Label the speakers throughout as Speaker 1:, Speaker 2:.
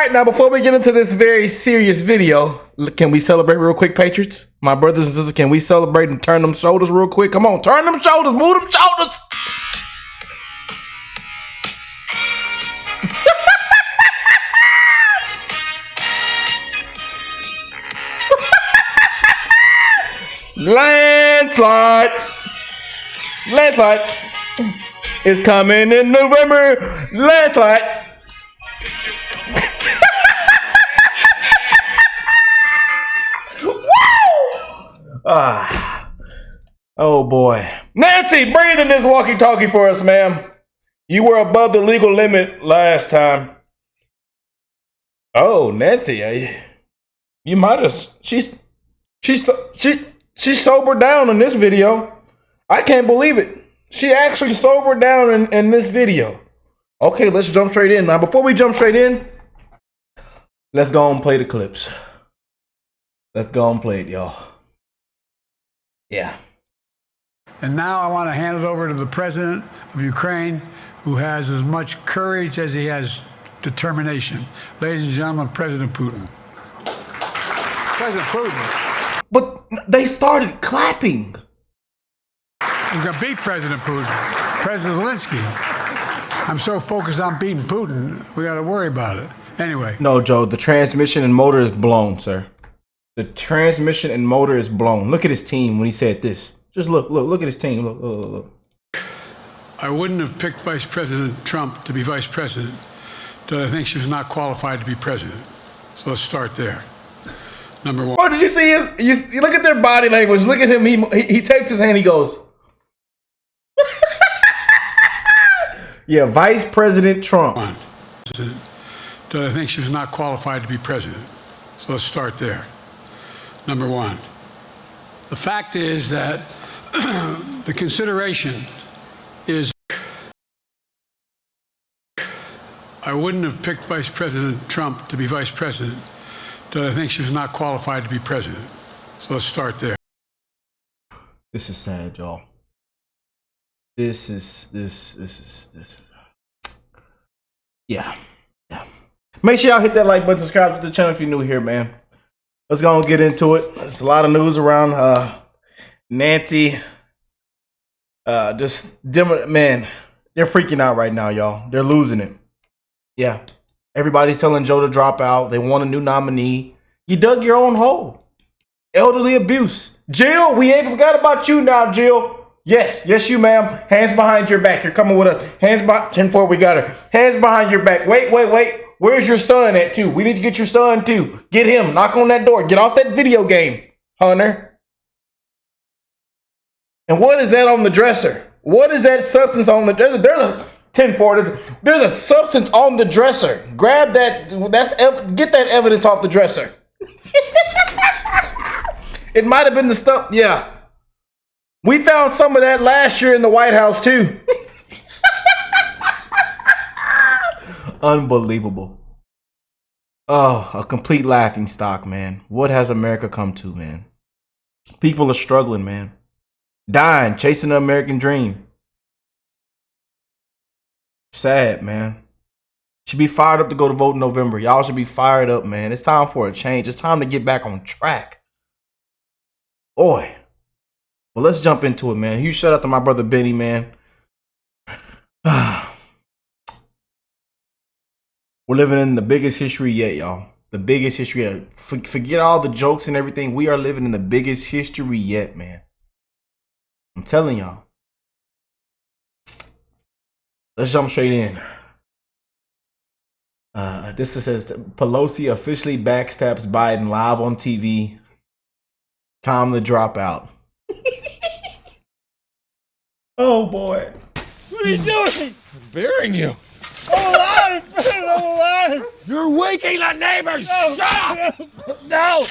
Speaker 1: right, now before we get into this very serious video, can we celebrate real quick, Patriots? My brothers and sisters, can we celebrate and turn them shoulders real quick? Come on, turn them shoulders, move them shoulders. Landslide is coming in November. Landslide. Oh boy. Nancy, breathe in this walkie-talkie for us, ma'am. You were above the legal limit last time. Oh, Nancy, you might have. She's sobered down in this video. I can't believe it. She actually sobered down in this video. Okay, let's jump straight in. Now, before we jump straight in, let's go and play the clips. Let's go and play it, y'all. Yeah.
Speaker 2: And now I want to hand it over to the president of Ukraine, who has as much courage as he has determination. Ladies and gentlemen, President Putin. President Putin.
Speaker 1: But they started clapping.
Speaker 2: We're going to beat President Putin. President Zelensky. I'm so focused on beating Putin, we got to worry about it. Anyway.
Speaker 1: No, Joe, the transmission and motor is blown, sir. The transmission and motor is blown. Look at his team when he said this. Just look at his team. Look.
Speaker 2: I wouldn't have picked Vice President Trump to be vice president, but I think she was not qualified to be president. So let's start there. Number one.
Speaker 1: Oh, did you see his? You look at their body language. Look at him. He takes his hand. He goes. Yeah, Vice President Trump.
Speaker 2: But I think she was not qualified to be president. So let's start there. Number one. The fact is that the consideration is I wouldn't have picked Vice President Trump to be vice president, but I think she was not qualified to be president. So let's start there.
Speaker 1: This is sad, y'all. This is yeah. Make sure y'all hit that like button, subscribe to the channel if you're new here, man. Let's go and get into it. There's a lot of news around Nancy. Man, they're freaking out right now, y'all. They're losing it. Yeah. Everybody's telling Joe to drop out. They want a new nominee. You dug your own hole. Elderly abuse. Jill, we ain't forgot about you now, Jill. Yes, you, ma'am. Hands behind your back. You're coming with us. Hands behind. 10-4, we got her. Hands behind your back. Wait. Where's your son at, too? We need to get your son, too. Get him. Knock on that door. Get off that video game, Hunter. And what is that on the dresser? What is that substance on the dresser? There's a 10-4. There's a substance on the dresser. Grab that. Get that evidence off the dresser. It might have been the stuff. Yeah. We found some of that last year in the White House, too. Unbelievable. Oh, a complete laughing stock, man. What has America come to, man? People are struggling, man. Dying, chasing the American dream. Sad, man. Should be fired up to go to vote in November. Y'all should be fired up, man. It's time for a change. It's time to get back on track. Boy. Well, let's jump into it, man. Huge shout out to my brother Benny, man. We're living in the biggest history yet, y'all. The biggest history yet. Forget all the jokes and everything. We are living in the biggest history yet, man. I'm telling y'all. Let's jump straight in. This says Pelosi officially backstabs Biden live on TV. Time to drop out. Oh boy.
Speaker 3: What are you doing?
Speaker 4: I'm burying you.
Speaker 3: I'm alive! I'm alive!
Speaker 4: You're waking the neighbors!
Speaker 3: No.
Speaker 4: Shut up!
Speaker 3: No!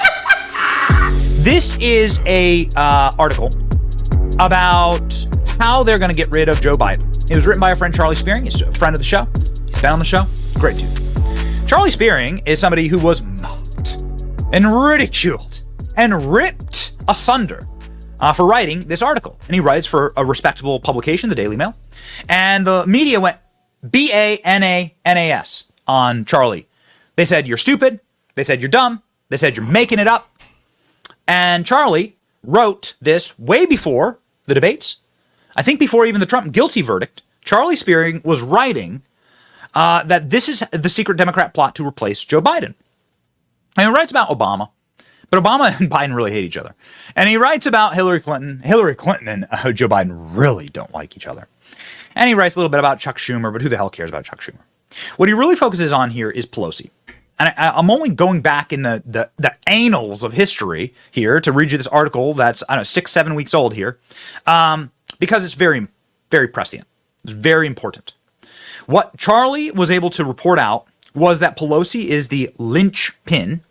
Speaker 5: This is a article about how they're going to get rid of Joe Biden. It was written by our friend Charlie Spearing. He's a friend of the show. He's been on the show. Great dude. Charlie Spearing is somebody who was mocked and ridiculed and ripped asunder for writing this article. And he writes for a respectable publication, the Daily Mail. And the media went BANANAS on Charlie They said, you're stupid. They said, you're dumb. They said, you're making it up. And Charlie wrote this way before the debates. I think before even the Trump guilty verdict, Charlie Spearing was writing that this is the secret Democrat plot to replace Joe Biden. And he writes about Obama, but Obama and Biden really hate each other. And he writes about Hillary Clinton. Hillary Clinton and Joe Biden really don't like each other. And he writes a little bit about Chuck Schumer, but who the hell cares about Chuck Schumer? What he really focuses on here is Pelosi. And I'm only going back in the annals of history here to read you this article that's, I don't know, 6-7 weeks old here, because it's very, very prescient. It's very important. What Charlie was able to report out was that Pelosi is the linchpin.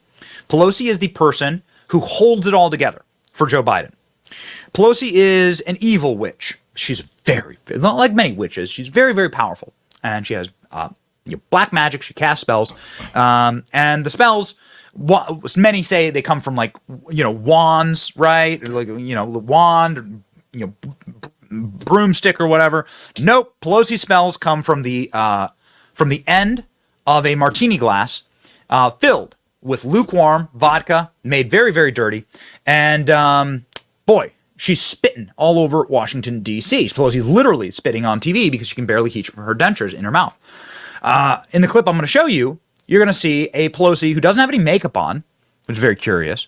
Speaker 5: Pelosi is the person who holds it all together for Joe Biden. Pelosi is an evil witch. She's very, not like many witches, she's very, very powerful. And she has black magic. She casts spells. And the spells, many say they come from wands, right? Like, wand, broomstick or whatever. Nope. Pelosi's spells come from the end of a martini glass filled with lukewarm vodka, made very, very dirty. And boy, she's spitting all over Washington, D.C. Pelosi's literally spitting on TV because she can barely keep her dentures in her mouth. In the clip I'm going to show you, you're going to see a Pelosi who doesn't have any makeup on, which is very curious,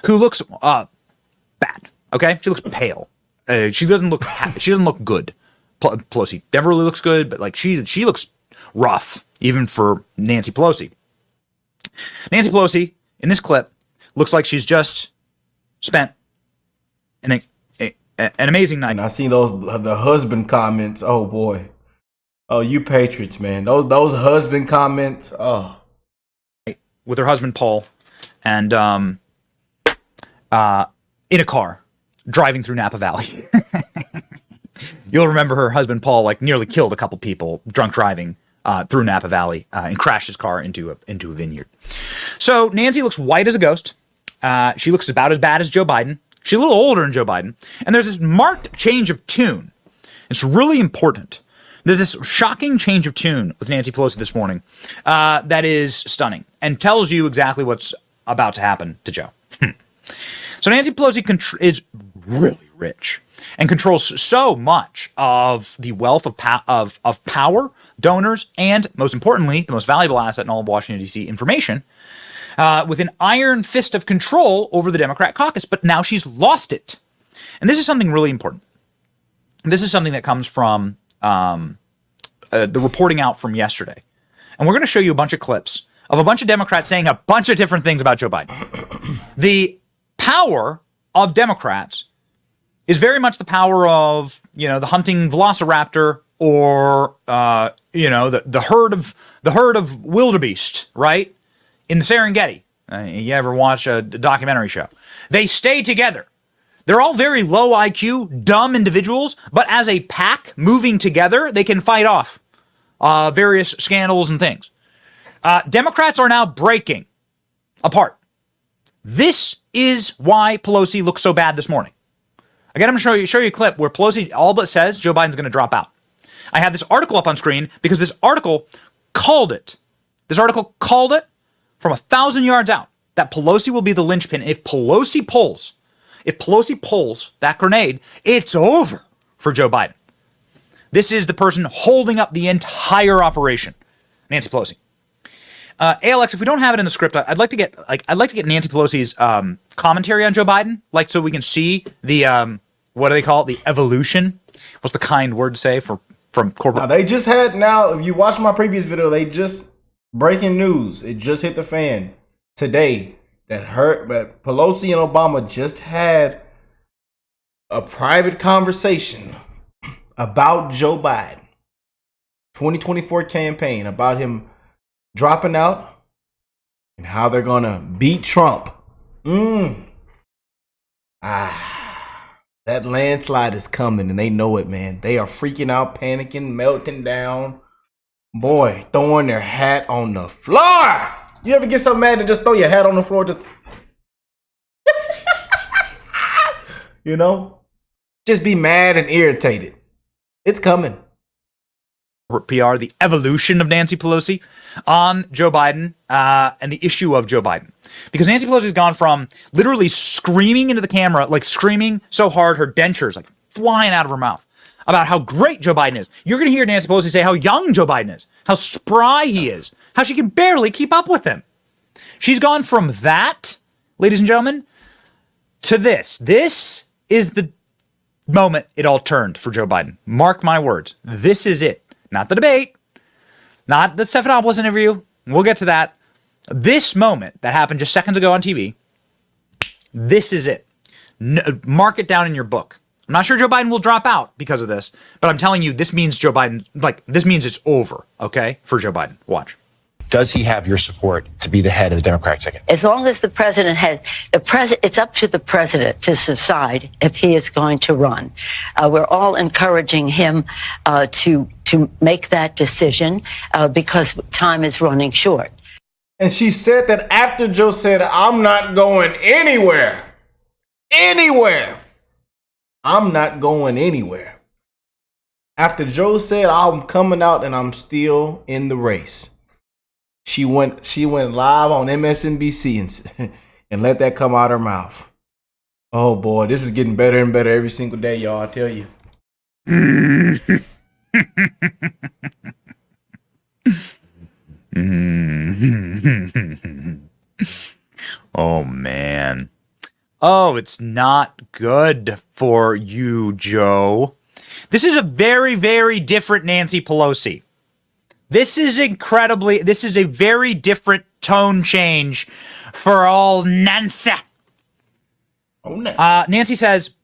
Speaker 5: who looks bad. Okay, she looks pale. She doesn't look good. Pelosi never really looks good, but she looks rough, even for Nancy Pelosi. Nancy Pelosi in this clip looks like she's just spent an amazing night.
Speaker 1: And I see the husband comments. Oh boy. Oh, you patriots, man. Those husband comments. Oh.
Speaker 5: With her husband Paul, and in a car driving through Napa Valley. You'll remember her husband Paul nearly killed a couple people drunk driving through Napa Valley and crashed his car into a vineyard. So Nancy looks white as a ghost. She looks about as bad as Joe Biden. She's a little older than Joe Biden. And there's this marked change of tune. It's really important. There's this shocking change of tune with Nancy Pelosi this morning that is stunning and tells you exactly what's about to happen to Joe. So Nancy Pelosi is really rich and controls so much of the wealth of power, donors, and most importantly, the most valuable asset in all of Washington, D.C., information, with an iron fist of control over the Democrat caucus. But now she's lost it. And this is something really important. This is something that comes from the reporting out from yesterday. And we're going to show you a bunch of clips of a bunch of Democrats saying a bunch of different things about Joe Biden. The power of Democrats is very much the power of, the hunting velociraptor or, the herd of wildebeest, right? In the Serengeti. You ever watch a documentary show? They stay together. They're all very low IQ, dumb individuals, but as a pack moving together, they can fight off various scandals and things. Democrats are now breaking apart. This is why Pelosi looks so bad this morning. Again, I'm going to show you a clip where Pelosi all but says Joe Biden's going to drop out. I have this article up on screen because this article called it. This article called it from 1,000 yards out that Pelosi will be the linchpin. If Pelosi pulls that grenade, it's over for Joe Biden. This is the person holding up the entire operation, Nancy Pelosi. ALX, if we don't have it in the script, I'd like to get Nancy Pelosi's commentary on Joe Biden, so we can see the what do they call it? The evolution. What's the kind word to say from corporate?
Speaker 1: Now, they just had if you watch my previous video, they just breaking news. It just hit the fan today that Pelosi and Obama just had a private conversation about Joe Biden, 2024 campaign, about him dropping out and how they're gonna beat Trump. That landslide is coming and they know it, man. They are freaking out, panicking, melting down. Boy, throwing their hat on the floor. You ever get so mad to just throw your hat on the floor? Just just be mad and irritated. It's coming.
Speaker 5: PR, the evolution of Nancy Pelosi on Joe Biden and the issue of Joe Biden. Because Nancy Pelosi has gone from literally screaming into the camera, like screaming so hard her dentures like flying out of her mouth about how great Joe Biden is. You're going to hear Nancy Pelosi say how young Joe Biden is, how spry he is, how she can barely keep up with him. She's gone from that, ladies and gentlemen, to this. This is the moment it all turned for Joe Biden. Mark my words. This is it. Not the debate, not the Stephanopoulos interview. We'll get to that. This moment that happened just seconds ago on TV, this is it. Mark it down in your book. I'm not sure Joe Biden will drop out because of this, but I'm telling you, this means Joe Biden, this means it's over, okay, for Joe Biden. Watch.
Speaker 6: Does he have your support to be the head of the Democratic ticket?
Speaker 7: As long as the president it's up to the president to decide if he is going to run. We're all encouraging him to make that decision because time is running short.
Speaker 1: And she said that after Joe said, I'm not going anywhere. Anywhere. I'm not going anywhere. After Joe said, I'm coming out and I'm still in the race. She went live on MSNBC and let that come out her mouth. Oh boy, this is getting better and better every single day, y'all. I tell you.
Speaker 5: Oh man. Oh, it's not good for you, Joe. This is a very, very different Nancy Pelosi. This is a very different tone change for all Nancy.
Speaker 1: Oh, Nancy.
Speaker 5: Nancy says,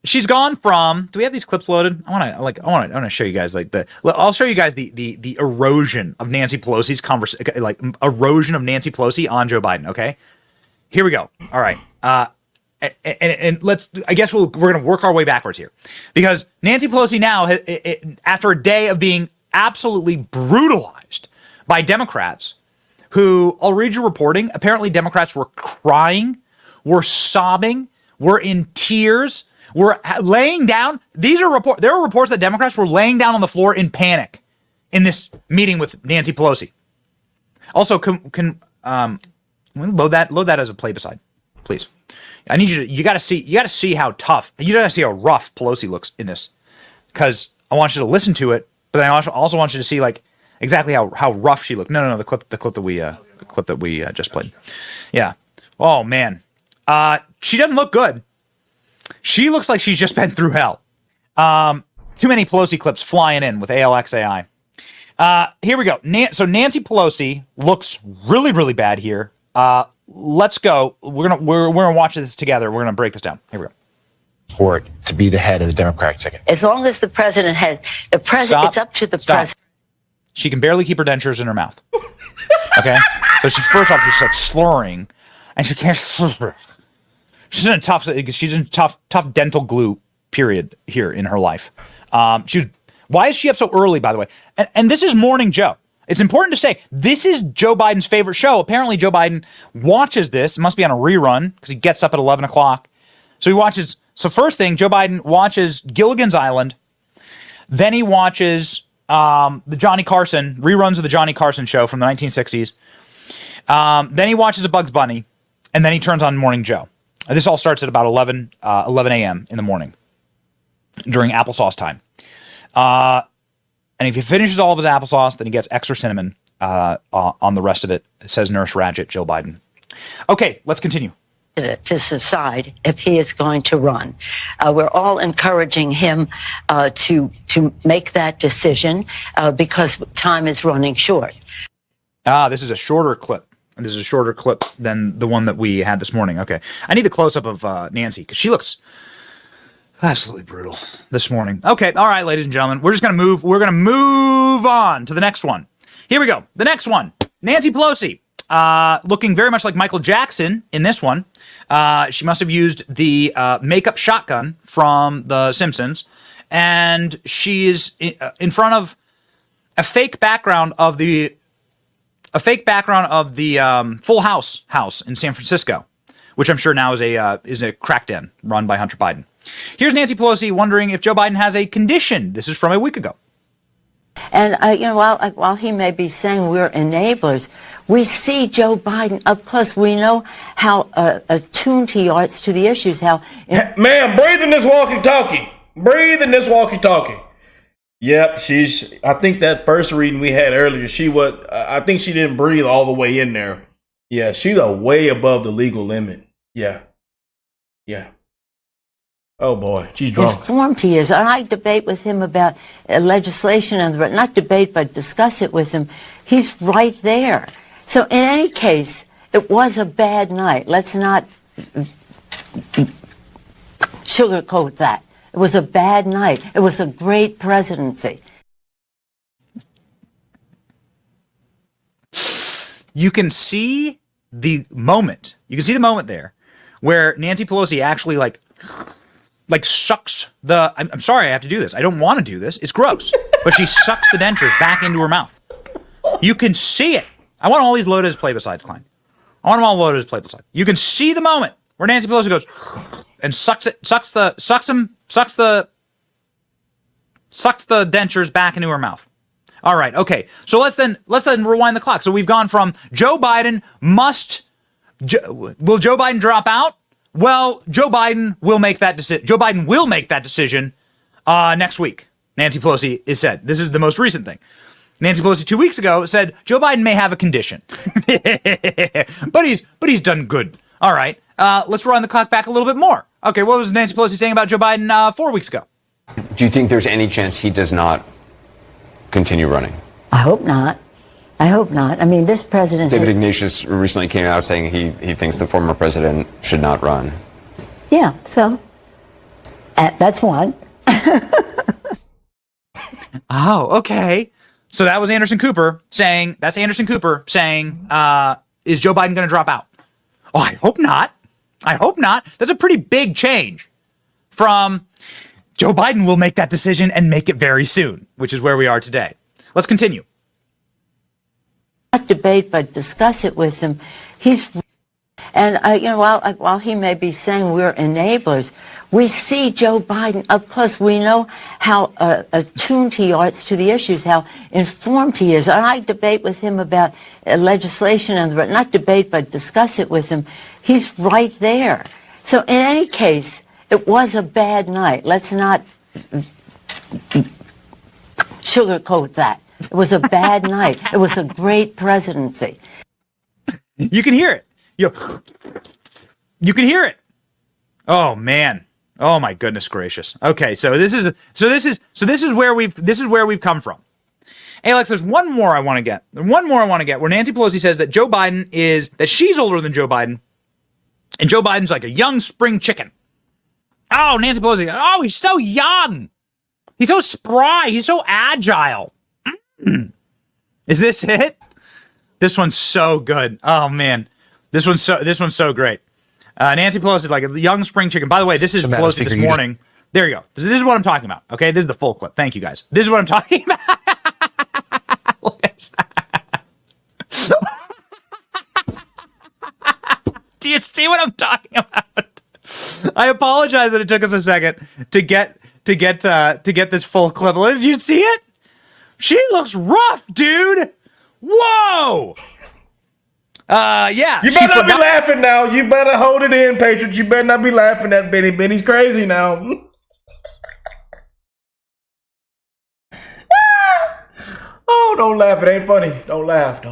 Speaker 5: she's gone from, do we have these clips loaded? I want to show you guys I'll show you guys the erosion of Nancy Pelosi's conversation, erosion of Nancy Pelosi on Joe Biden. Okay, here we go. All right. And let's, I guess we're going to work our way backwards here because Nancy Pelosi now, after a day of being absolutely brutalized by Democrats who, I'll read your reporting. Apparently Democrats were crying, were sobbing, were in tears, were laying down. There are reports that Democrats were laying down on the floor in panic in this meeting with Nancy Pelosi. Also, can load that as a play beside, please. I need you got to see how tough, you got to see how rough Pelosi looks in this, because I want you to listen to it, but I also want you to see exactly how rough she looked. No, the clip that we just played. Yeah. Oh man. She doesn't look good. She looks like she's just been through hell. Too many Pelosi clips flying in with ALXAI. Here we go. So Nancy Pelosi looks really, really bad here. Let's go. We're gonna watch this together. We're gonna break this down. Here we go.
Speaker 6: Support to be the head of the Democratic ticket.
Speaker 7: As long as the president it's up to the president.
Speaker 5: She can barely keep her dentures in her mouth. Okay, so first off she's slurring, and she can't. She's in tough dental glue period here in her life. Why is she up so early, by the way? And this is Morning Joe. It's important to say this is Joe Biden's favorite show. Apparently Joe Biden watches this. It must be on a rerun because he gets up at 11 o'clock. So he watches. So first thing, Joe Biden watches Gilligan's Island. Then he watches the Johnny Carson, reruns of the Johnny Carson show from the 1960s. Then he watches A Bugs Bunny. And then he turns on Morning Joe. This all starts at about 11 a.m. in the morning during applesauce time. And if he finishes all of his applesauce, then he gets extra cinnamon on the rest of it, says Nurse Ratchet, Joe Biden. Okay, let's continue.
Speaker 7: To decide if he is going to run. We're all encouraging him to make that decision because time is running short.
Speaker 5: This is a shorter clip. This is a shorter clip than the one that we had this morning. Okay. I need the close-up of Nancy because she looks absolutely brutal this morning. Okay. All right, ladies and gentlemen. We're going to move on to the next one. Here we go. The next one. Nancy Pelosi. Looking very much like Michael Jackson in this one. She must have used the makeup shotgun from The Simpsons. And she is in front of a fake background of the Full House in San Francisco, which I'm sure now is a crack den run by Hunter Biden. Here's Nancy Pelosi wondering if Joe Biden has a condition. This is from a week ago.
Speaker 7: And, while he may be saying we're enablers, we see Joe Biden up close. We know how attuned he is to the issues. Ma'am,
Speaker 1: breathe in this walkie-talkie. Breathe in this walkie-talkie. Yep, I think that first reading we had earlier, I think she didn't breathe all the way in there. Yeah, she's way above the legal limit. Yeah. Oh boy, she's drunk.
Speaker 7: Informed he is. And I debate with him about legislation and not debate, but discuss it with him. He's right there. So in any case, it was a bad night. Let's not sugarcoat that. It was a bad night. It was a great presidency.
Speaker 5: You can see the moment. You can see the moment there where Nancy Pelosi actually like sucks the, I'm sorry I have to do this. I don't want to do this. It's gross. But she sucks the dentures back into her mouth. You can see it. I want all these loaded as play-besides, Klein. I want them all loaded as play-beside. You can see the moment where Nancy Pelosi goes and sucks the dentures back into her mouth. All right, okay. So let's then rewind the clock. So we've gone from Joe Biden will Joe Biden drop out? Well, Joe Biden will make that decision. Joe Biden will make that decision next week. Nancy Pelosi has said. This is the most recent thing. Nancy Pelosi 2 weeks ago said Joe Biden may have a condition, but he's done good. All right, let's run the clock back a little bit more. Okay, what was Nancy Pelosi saying about Joe Biden 4 weeks ago?
Speaker 8: Do you think there's any chance he does not continue running?
Speaker 7: I hope not. I mean, this president...
Speaker 8: David Ignatius recently came out saying he thinks the former president should not run.
Speaker 7: Yeah, so that's one.
Speaker 5: Oh, okay. So that was Anderson Cooper saying, is Joe Biden going to drop out? Oh, I hope not. That's a pretty big change from Joe Biden will make that decision and make it very soon, which is where we are today. Let's continue.
Speaker 7: Not debate, but discuss it with him. While he may be saying we're enablers, we see Joe Biden up close. We know how attuned he is to the issues, how informed he is. And I debate with him about legislation and not debate, but discuss it with him. He's right there. So in any case, it was a bad night. Let's not sugarcoat that. It was a bad night. It was a great presidency.
Speaker 5: You can hear it. You can hear it. Oh man. Oh my goodness gracious. Okay, so this is where we've come from. Alex, there's one more I want to get. Where Nancy Pelosi says that she's older than Joe Biden, and Joe Biden's like a young spring chicken. Oh, Nancy Pelosi. Oh, he's so young. He's so spry. He's so agile. Is this it? This one's so good. Oh man, this one's so great. Nancy Pelosi, like a young spring chicken. By the way, this is Pelosi this morning. There you go. This is what I'm talking about. Okay, this is the full clip. Thank you guys. This is what I'm talking about. Do you see what I'm talking about? I apologize that it took us a second to get this full clip. Did you see it? She looks rough, dude. Whoa. Yeah.
Speaker 1: You better not be laughing now. You better hold it in, Patriots. You better not be laughing at Benny. Benny's crazy now. Oh, don't laugh. It ain't funny. Don't laugh.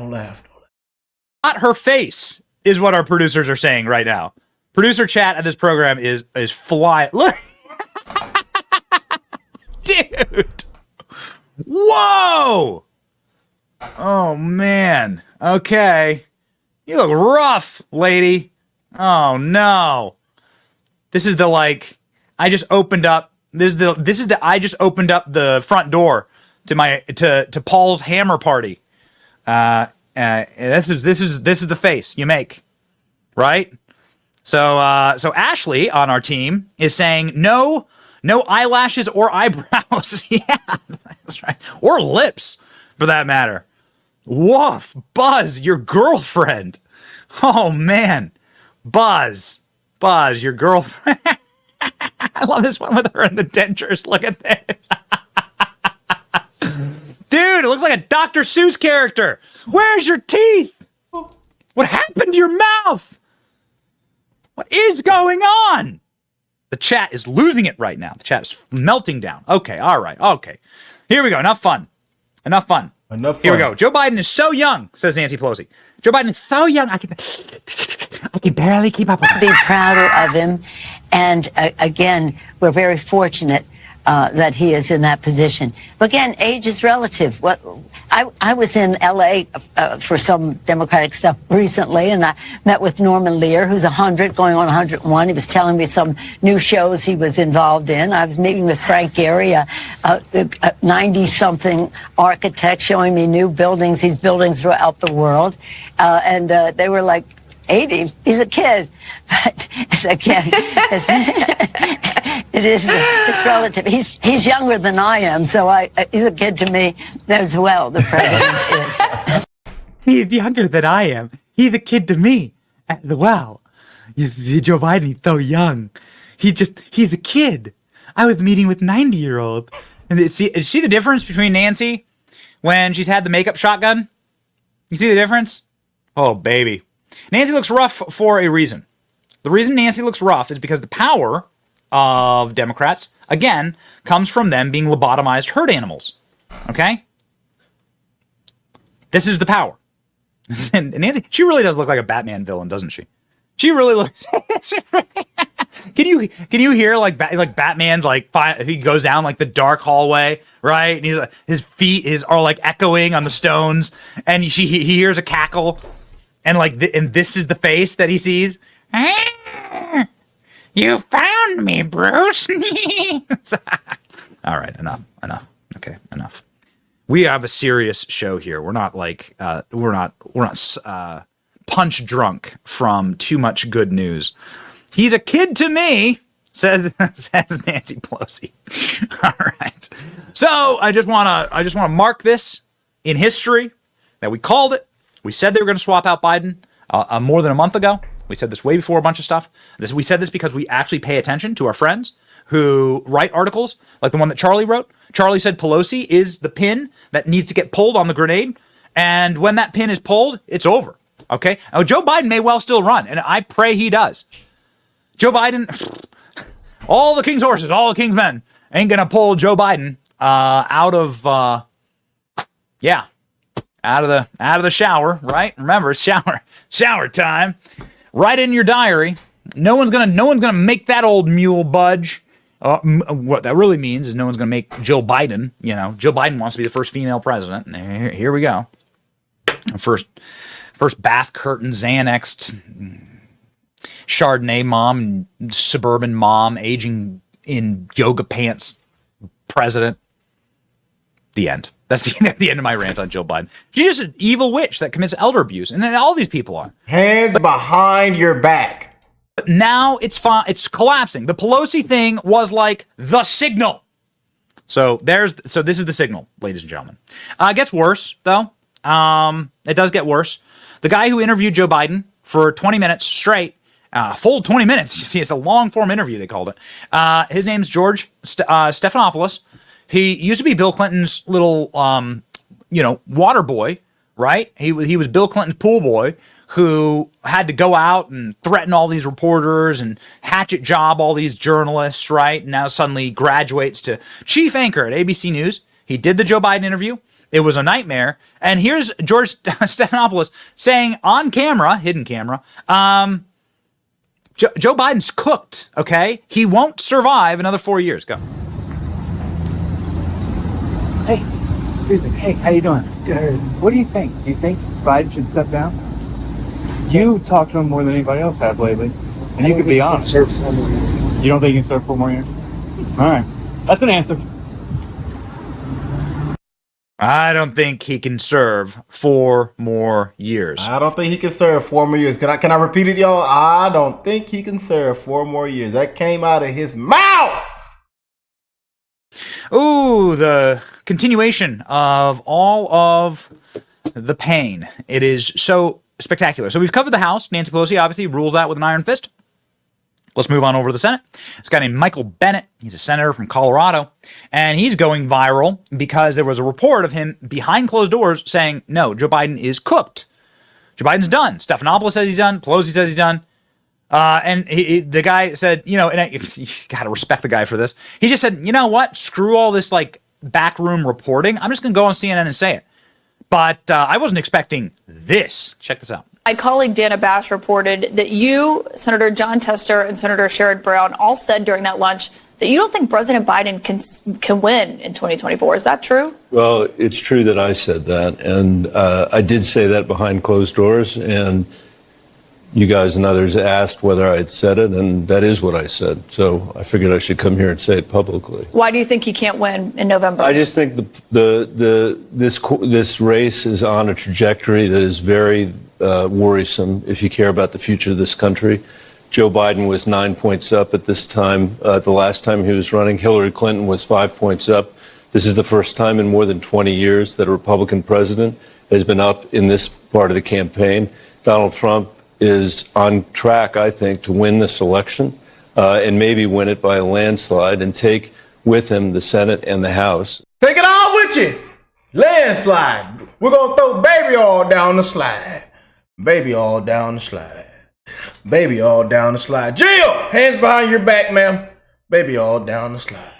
Speaker 5: Not her face is what our producers are saying right now. Producer chat at this program is fly. Look. Dude. Whoa. Oh, man. Okay. You look rough, lady. Oh, no. This is the, I just opened up the front door to Paul's hammer party. This is the face you make, right? So Ashley on our team is saying no eyelashes or eyebrows. Yeah, that's right. Or lips, for that matter. Woof, Buzz, your girlfriend. Oh man, Buzz, your girlfriend. I love this one with her and the dentures. Look at this. Dude, it looks like a Dr. Seuss character. Where's your teeth? What happened to your mouth? What is going on? The chat is losing it right now. The chat is melting down. Okay, all right, okay. Here we go. Enough fun. Enough fun. Here we go. Joe Biden is so young, says Nancy Pelosi. Joe Biden is so young, I can barely keep up with him.
Speaker 7: Be prouder of him. And again, we're very fortunate that he is in that position. But again, age is relative. I was in L.A. For some Democratic stuff recently, and I met with Norman Lear, who's 100, going on 101. He was telling me some new shows he was involved in. I was meeting with Frank Gehry, a 90-something architect, showing me new buildings he's building throughout the world. And they were like, 80, he's a kid. But again, it's relative. He's younger than I am, so he's a kid to me as well, the president is.
Speaker 5: He's younger than I am. He's a kid to me as well. Joe Biden, he's so young. He's a kid. I was meeting with 90-year-old. And see the difference between Nancy when she's had the makeup shotgun? You see the difference? Oh, baby. Nancy looks rough for a reason. The reason Nancy looks rough is because the power of Democrats, again, comes from them being lobotomized herd animals. Okay? This is the power. And Nancy, she really does look like a Batman villain, doesn't she? She really looks... Can you hear like Batman's he goes down like the dark hallway, right? And his feet are like echoing on the stones, and he hears a cackle. And and this is the face that he sees. You found me, Bruce. All right, enough. Okay, enough. We have a serious show here. We're not punch drunk from too much good news. He's a kid to me, says Nancy Pelosi. All right. So I just wanna mark this in history that we called it. We said they were going to swap out Biden more than a month ago. We said this way before a bunch of stuff. We said this because we actually pay attention to our friends who write articles like the one that Charlie wrote. Charlie said Pelosi is the pin that needs to get pulled on the grenade. And when that pin is pulled, it's over. Okay? Now, Joe Biden may well still run, and I pray he does. Joe Biden, all the king's horses, all the king's men ain't going to pull Joe Biden out of the shower, right? Remember, shower time. Right in your diary. No one's gonna make that old mule budge. What that really means is no one's gonna make Jill Biden. Jill Biden wants to be the first female president. And here we go. First bath curtain Xanaxed Chardonnay mom, suburban mom, aging in yoga pants president. The end. That's the end of my rant on Jill Biden. She's just an evil witch that commits elder abuse, and then all these people are.
Speaker 1: Hands behind your back.
Speaker 5: But now it's fine. It's collapsing. The Pelosi thing was like the signal. So this is the signal, ladies and gentlemen. It gets worse though. It does get worse. The guy who interviewed Joe Biden for 20 minutes straight, full 20 minutes. You see, it's a long form interview. They called it. His name's George Stephanopoulos. He used to be Bill Clinton's little, water boy, right? He was Bill Clinton's pool boy who had to go out and threaten all these reporters and hatchet job all these journalists, right? And now suddenly graduates to chief anchor at ABC News. He did the Joe Biden interview. It was a nightmare. And here's George Stephanopoulos saying on camera, hidden camera, Joe Biden's cooked, okay? He won't survive another 4 years. Go.
Speaker 9: Hey, excuse me. Hey, how you doing? Good. What do you think? Do you think Biden should step down? You talked to him more than anybody else have lately, and you could be honest. You don't think he can serve 4 more years? All right, that's an answer.
Speaker 5: I don't think he can serve 4 more years.
Speaker 1: I don't think he can serve 4 more years. Can I repeat it, y'all? I don't think he can serve 4 more years. That came out of his mouth.
Speaker 5: Ooh, the continuation of all of the pain. It is so spectacular. So we've covered the House. Nancy Pelosi obviously rules that with an iron fist. Let's move on over to the Senate. This guy named Michael Bennett, he's a senator from Colorado, and he's going viral because there was a report of him behind closed doors saying, no, Joe Biden is cooked. Joe Biden's done. Stephanopoulos says he's done. Pelosi says he's done. And the guy said, you got to respect the guy for this. He just said, you know what? Screw all this like backroom reporting. I'm just going to go on CNN and say it. But I wasn't expecting this. Check this out.
Speaker 10: My colleague Dana Bash reported that you, Senator John Tester, and Senator Sherrod Brown all said during that lunch that you don't think President Biden can win in 2024. Is that true?
Speaker 11: Well, it's true that I said that. And I did say that behind closed doors. And you guys and others asked whether I had said it. And that is what I said. So I figured I should come here and say it publicly.
Speaker 10: Why do you think he can't win in November?
Speaker 11: I just think this race is on a trajectory that is very worrisome if you care about the future of this country. Joe Biden was 9 points up at this time. The last time he was running, Hillary Clinton was 5 points up. This is the first time in more than 20 years that a Republican president has been up in this part of the campaign. Donald Trump is on track, I think, to win this election and maybe win it by a landslide and take with him the Senate and the House.
Speaker 1: Take it all with you. Landslide. We're going to throw baby all down the slide. Baby all down the slide. Baby all down the slide. Jill, hands behind your back, ma'am. Baby all down the slide.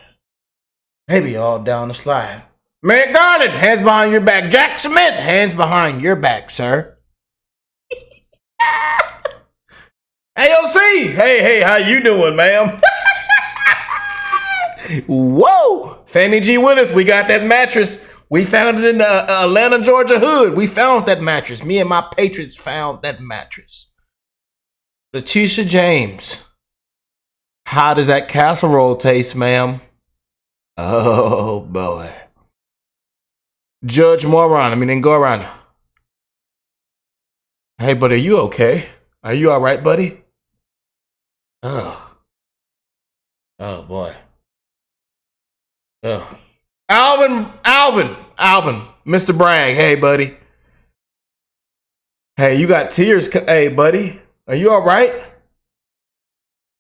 Speaker 1: Baby all down the slide. Merrick Garland, hands behind your back. Jack Smith, hands behind your back, sir. AOC, hey, how you doing, ma'am? Whoa, Fannie G. Willis, we got that mattress. We found it in the Atlanta, Georgia hood. We found that mattress. Me and my patriots found that mattress. Letitia James, how does that casserole taste, ma'am? Oh, boy. Judge Goran. Hey, buddy, are you okay? Are you all right, buddy? Oh, boy. Oh. Alvin, Mr. Bragg, hey, buddy. Hey, you got tears. Hey, buddy, are you all right?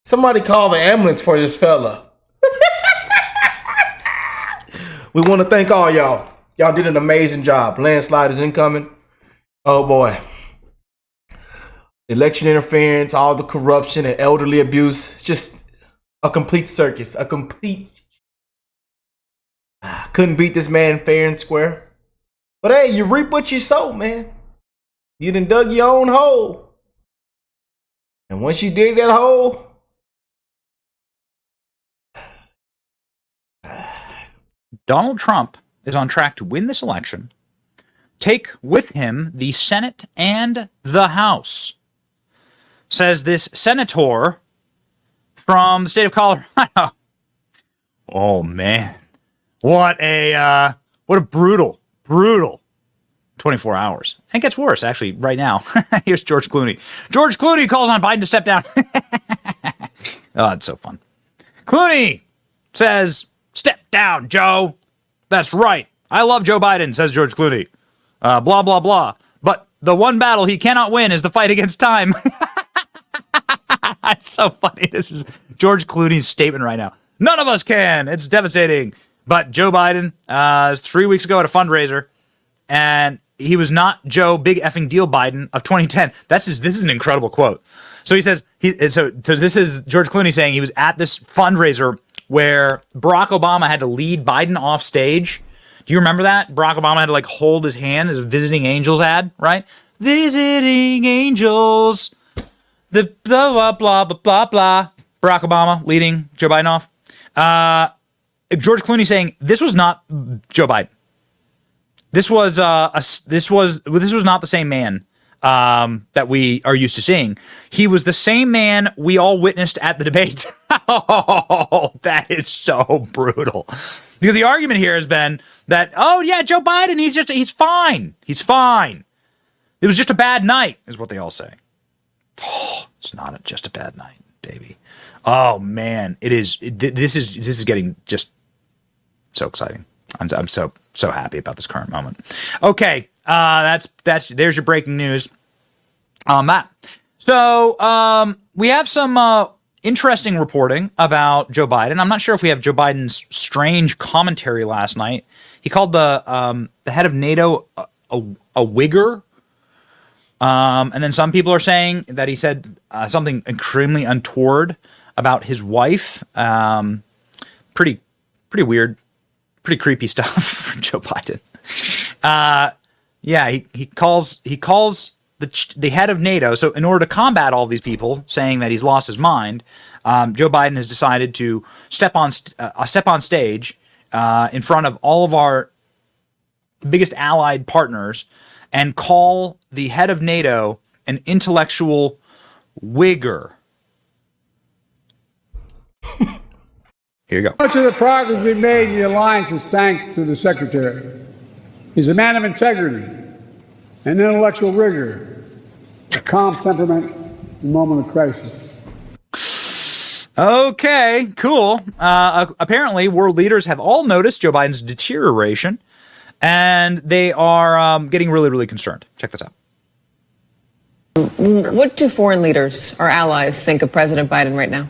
Speaker 1: Somebody call the ambulance for this fella. We want to thank all y'all. Y'all did an amazing job. Landslide is incoming. Oh, boy. Election interference, all the corruption and elderly abuse. It's just a complete circus. Couldn't beat this man fair and square. But hey, you reap what you sow, man. You done dug your own hole. And once you dig that hole,
Speaker 5: Donald Trump is on track to win this election, take with him the Senate and the House, says this senator from the state of Colorado. Oh, man. What a brutal 24 hours. And it gets worse, actually, right now. Here's George Clooney. George Clooney calls on Biden to step down. Oh, it's so fun. Clooney says, step down, Joe. That's right. I love Joe Biden, says George Clooney. Blah, blah, blah. But the one battle he cannot win is the fight against time. It's so funny. This is George Clooney's statement right now. None of us can. It's devastating. But Joe Biden, 3 weeks ago at a fundraiser, and he was not Joe Big Effing Deal Biden of 2010. This is an incredible quote. So he says, so this is George Clooney saying he was at this fundraiser where Barack Obama had to lead Biden off stage. Do you remember that? Barack Obama had to like hold his hand as a Visiting Angels ad, right? Visiting Angels. The blah, blah, blah, blah, blah, blah. Barack Obama leading Joe Biden off. George Clooney saying this was not Joe Biden. This was not the same man that we are used to seeing. He was the same man we all witnessed at the debate. Oh, that is so brutal. Because the argument here has been that, oh yeah, Joe Biden, he's fine. He's fine. It was just a bad night, is what they all say. Oh, it's not just a bad night, baby. Oh man, it is. This is getting just so exciting. I'm so happy about this current moment. Okay, there's your breaking news on that. So we have some interesting reporting about Joe Biden. I'm not sure if we have Joe Biden's strange commentary last night. He called the head of NATO a wigger. And then some people are saying that he said something extremely untoward about his wife. Pretty weird, pretty creepy stuff for Joe Biden. Yeah, he calls the head of NATO. So in order to combat all these people saying that he's lost his mind, Joe Biden has decided to step on stage in front of all of our biggest allied partners and call the head of NATO an intellectual wigger. Here you go.
Speaker 2: Much of the progress we've made in the alliance is thanks to the Secretary. He's a man of integrity, an intellectual rigor, a calm temperament in a moment of crisis.
Speaker 5: Okay, cool. Apparently, world leaders have all noticed Joe Biden's deterioration, and they are getting really, really concerned. Check this out.
Speaker 12: What do foreign leaders, our allies, think of President Biden right now?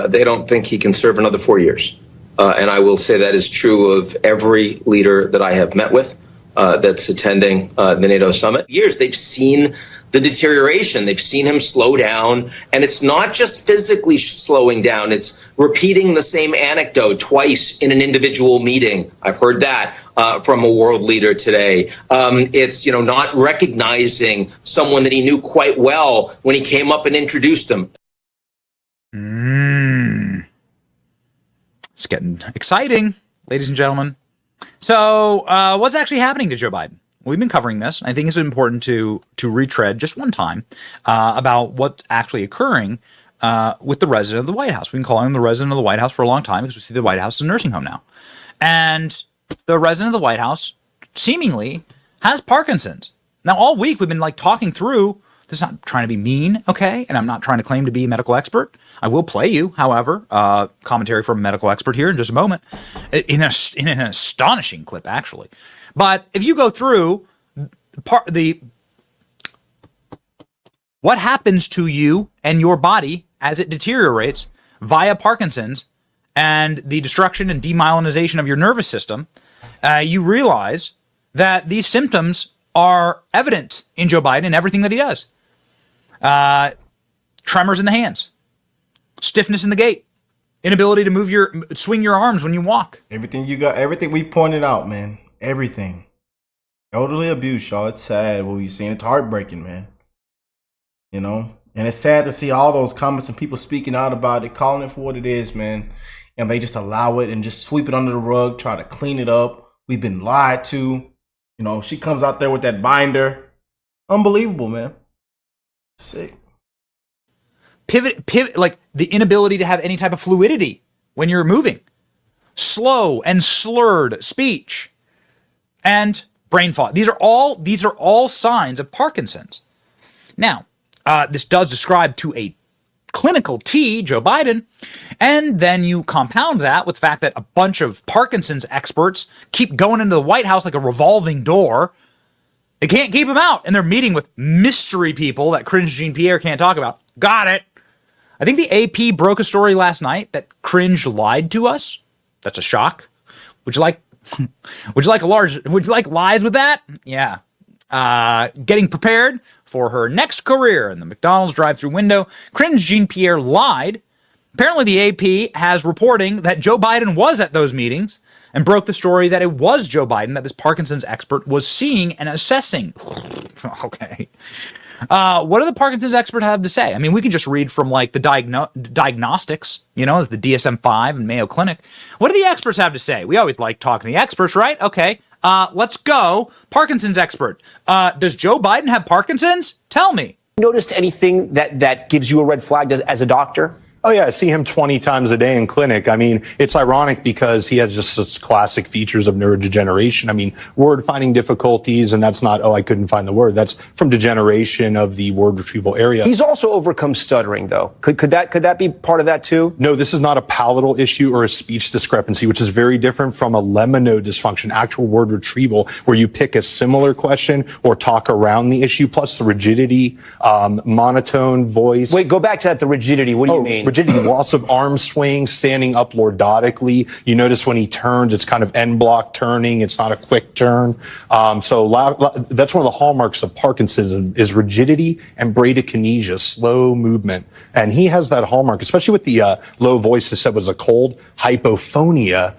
Speaker 13: They don't think he can serve another 4 years. And I will say that is true of every leader that I have met with that's attending the NATO summit. Years, they've seen the deterioration. They've seen him slow down. And it's not just physically slowing down. It's repeating the same anecdote twice in an individual meeting. I've heard that from a world leader today. It's, not recognizing someone that he knew quite well when he came up and introduced him.
Speaker 5: It's getting exciting, ladies and gentlemen. So what's actually happening to Joe Biden? We've been covering this. I think it's important to retread just one time about what's actually occurring with the resident of the White House. We've been calling him the resident of the White House for a long time because we see the White House as a nursing home now. And the resident of the White House seemingly has Parkinson's. Now, all week we've been talking through this, not trying to be mean, okay? And I'm not trying to claim to be a medical expert. I will play you, however, commentary from a medical expert here in just a moment, in an astonishing clip, actually. But if you go through what happens to you and your body as it deteriorates via Parkinson's and the destruction and demyelinization of your nervous system, you realize that these symptoms are evident in Joe Biden and everything that he does. Tremors in the hands, stiffness in the gait, inability to swing your arms when you walk.
Speaker 1: Everything we pointed out, man. Everything. Elderly abuse, y'all. It's sad what we've seen. It's heartbreaking, man. And it's sad to see all those comments and people speaking out about it, calling it for what it is, man. And they just allow it and just sweep it under the rug, try to clean it up. We've been lied to. She comes out there with that binder. Unbelievable, man. Sick.
Speaker 5: Pivot, like the inability to have any type of fluidity when you're moving. Slow and slurred speech. And brain fog. These are all signs of Parkinson's. Now, this does describe to a clinical T Joe Biden, and then you compound that with the fact that a bunch of Parkinson's experts keep going into the White House like a revolving door. They can't keep him out, and they're meeting with mystery people that Cringe Jean-Pierre can't talk about. Got it. I think the AP broke a story last night that Cringe lied to us. That's a shock. Would you like lies with that? Yeah. Getting prepared for her next career in the McDonald's drive-thru window. Cringe Jean-Pierre lied. Apparently the AP has reporting that Joe Biden was at those meetings and broke the story that it was Joe Biden that this Parkinson's expert was seeing and assessing. Okay. What do the Parkinson's experts have to say? I mean, we can just read from the diagnostics, the DSM-5 and Mayo Clinic. What do the experts have to say? We always like talking to the experts, right? Okay, let's go. Parkinson's expert. Does Joe Biden have Parkinson's? Tell me.
Speaker 14: Noticed anything that gives you a red flag as a doctor?
Speaker 6: Oh, yeah, I see him 20 times a day in clinic. I mean, it's ironic because he has just such classic features of neurodegeneration. I mean, word finding difficulties, and that's not, I couldn't find the word. That's from degeneration of the word retrieval area.
Speaker 14: He's also overcome stuttering, though. Could that be part of that, too?
Speaker 6: No, this is not a palatal issue or a speech discrepancy, which is very different from a lemmonode dysfunction, actual word retrieval, where you pick a similar question or talk around the issue, plus the rigidity, monotone voice.
Speaker 14: Wait, go back to that, the rigidity. What do you mean?
Speaker 6: Rigidity, loss of arm swing, standing up lordically. You notice when he turns, it's kind of end block turning. It's not a quick turn. So that's one of the hallmarks of Parkinsonism is rigidity and bradykinesia, slow movement. And he has that hallmark, especially with the low voice that said was a cold, hypophonia.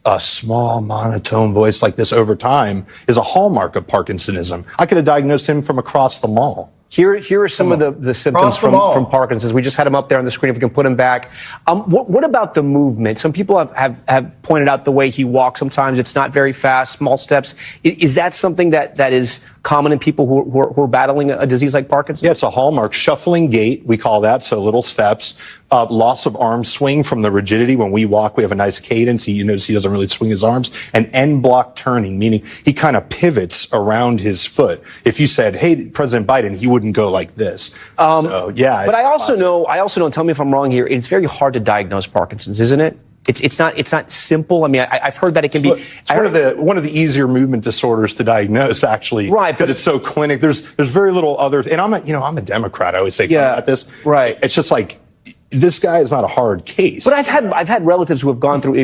Speaker 6: A small monotone voice like this over time is a hallmark of Parkinsonism. I could have diagnosed him from across the mall.
Speaker 14: Here are some of the symptoms from Parkinson's. We just had him up there on the screen. If we can put him back. What about the movement? Some people have pointed out the way he walks. Sometimes it's not very fast, small steps. Is that something that is common in people who are battling a disease like Parkinson's?
Speaker 6: Yeah, it's a hallmark. Shuffling gait, we call that, so little steps. Loss of arm swing from the rigidity. When we walk, we have a nice cadence. You notice he doesn't really swing his arms. And end block turning, meaning he kind of pivots around his foot. If you said, hey, President Biden, he wouldn't go like this. So, yeah.
Speaker 14: But I also know, tell me if I'm wrong here, it's very hard to diagnose Parkinson's, isn't it? It's not simple. I mean, I've heard that it can be.
Speaker 6: It's one of the easier movement disorders to diagnose, actually.
Speaker 14: Right,
Speaker 6: but it's so clinic. There's very little others. And I'm a Democrat. I always say about this.
Speaker 14: Right.
Speaker 6: It's just like, this guy is not a hard case.
Speaker 14: But I've had relatives who have gone through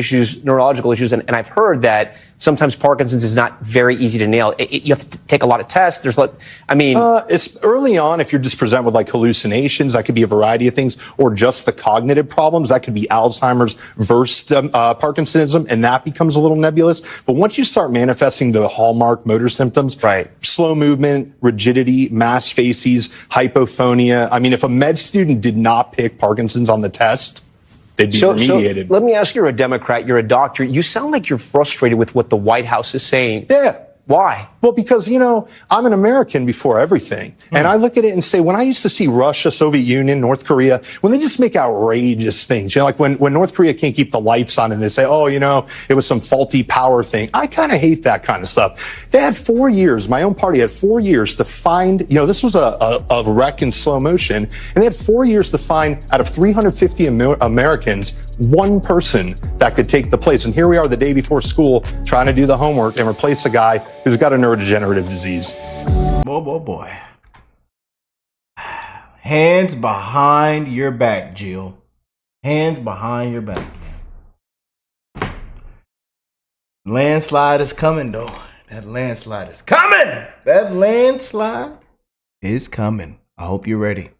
Speaker 14: neurological issues, and I've heard that sometimes Parkinson's is not very easy to nail. You have to take a lot of tests.
Speaker 6: It's early on. If you're just presented with like hallucinations, that could be a variety of things, or just the cognitive problems. That could be Alzheimer's versus Parkinsonism, and that becomes a little nebulous. But once you start manifesting the hallmark motor symptoms,
Speaker 14: right?
Speaker 6: Slow movement, rigidity, mass facies, hypophonia. I mean, if a med student did not pick Parkinson's on the test, they'd be remediated.
Speaker 14: So let me ask you, you're a Democrat, you're a doctor. You sound like you're frustrated with what the White House is saying.
Speaker 6: Yeah.
Speaker 14: Why?
Speaker 6: Well, because, I'm an American before everything. And I look at it and say, when I used to see Russia, Soviet Union, North Korea, when they just make outrageous things, like when North Korea can't keep the lights on and they say, it was some faulty power thing. I kind of hate that kind of stuff. They had 4 years, my own party had 4 years to find, this was a wreck in slow motion. And they had 4 years to find, out of 350 Americans, one person that could take the place. And here we are the day before school trying to do the homework and replace a guy who's got a neurodegenerative disease.
Speaker 1: Boy. Hands behind your back, Jill. Hands behind your back. Landslide is coming, though. That landslide is coming. I hope you're ready.